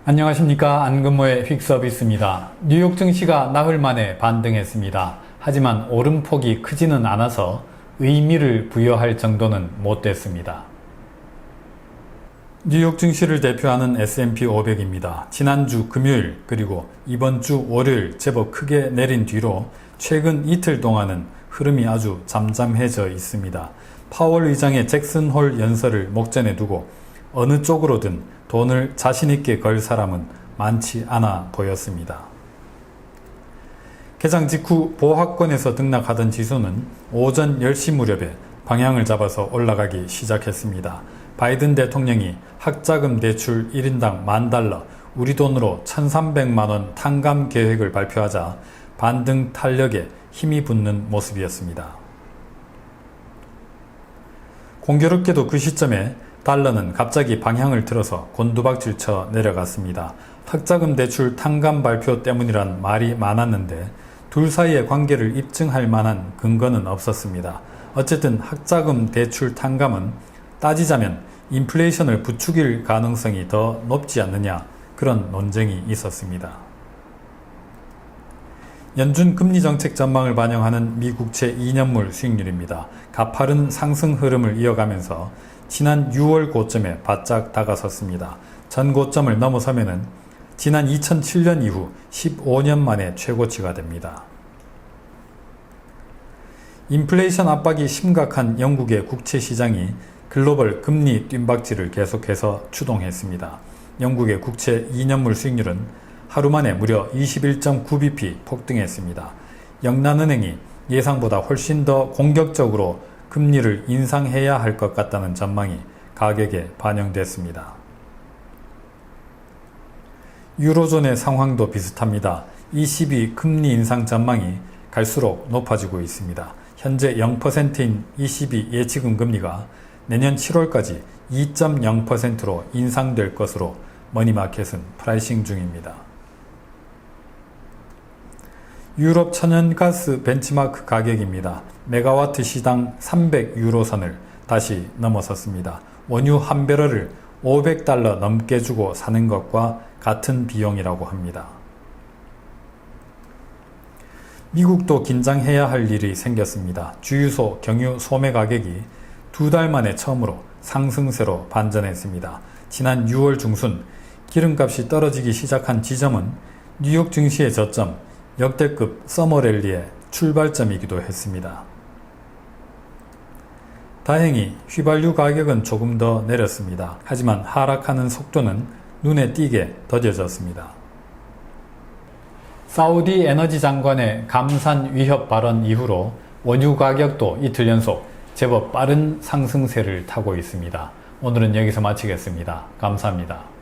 안녕하십니까. 안근모의 퀵서비스입니다. 뉴욕 증시가 나흘 만에 반등했습니다. 하지만 오름폭이 크지는 않아서 의미를 부여할 정도는 못 됐습니다. 뉴욕 증시를 대표하는 S&P 500입니다. 지난주 금요일 그리고 이번 주 월요일 제법 크게 내린 뒤로 최근 이틀 동안은 흐름이 아주 잠잠해져 있습니다. 파월 의장의 잭슨 홀 연설을 목전에 두고 어느 쪽으로든 돈을 자신있게 걸 사람은 많지 않아 보였습니다. 개장 직후 보합권에서 등락하던 지수는 오전 10시 무렵에 방향을 잡아서 올라가기 시작했습니다. 바이든 대통령이 학자금 대출 1인당 $10,000, 우리 돈으로 1,300만원 탕감 계획을 발표하자 반등 탄력에 힘이 붙는 모습이었습니다. 공교롭게도 그 시점에 달러는 갑자기 방향을 틀어서 곤두박질 쳐 내려갔습니다. 학자금 대출 탕감 발표 때문이란 말이 많았는데 둘 사이의 관계를 입증할 만한 근거는 없었습니다. 어쨌든 학자금 대출 탕감은 따지자면 인플레이션을 부추길 가능성이 더 높지 않느냐, 그런 논쟁이 있었습니다. 연준 금리정책 전망을 반영하는 미 국채 2년물 수익률입니다. 가파른 상승 흐름을 이어가면서 지난 6월 고점에 바짝 다가섰습니다. 전 고점을 넘어서면은 지난 2007년 이후 15년 만에 최고치가 됩니다. 인플레이션 압박이 심각한 영국의 국채 시장이 글로벌 금리 뜀박질을 계속해서 추동했습니다. 영국의 국채 2년물 수익률은 하루 만에 무려 21.9bp 폭등했습니다. 영란은행이 예상보다 훨씬 더 공격적으로 금리를 인상해야 할 것 같다는 전망이 가격에 반영됐습니다. 유로존의 상황도 비슷합니다. ECB 금리 인상 전망이 갈수록 높아지고 있습니다. 현재 0%인 ECB 예치금 금리가 내년 7월까지 2.0%로 인상될 것으로 머니마켓은 프라이싱 중입니다. 유럽 천연가스 벤치마크 가격입니다. 메가와트 시당 300유로 선을 다시 넘어섰습니다. 원유 한 배럴을 $500 넘게 주고 사는 것과 같은 비용이라고 합니다. 미국도 긴장해야 할 일이 생겼습니다. 주유소 경유 소매 가격이 2달 만에 처음으로 상승세로 반전했습니다. 지난 6월 중순 기름값이 떨어지기 시작한 지점은 뉴욕 증시의 저점, 역대급 서머랠리의 출발점이기도 했습니다. 다행히 휘발유 가격은 조금 더 내렸습니다. 하지만 하락하는 속도는 눈에 띄게 더뎌졌습니다. 사우디 에너지 장관의 감산 위협 발언 이후로 원유 가격도 이틀 연속 제법 빠른 상승세를 타고 있습니다. 오늘은 여기서 마치겠습니다. 감사합니다.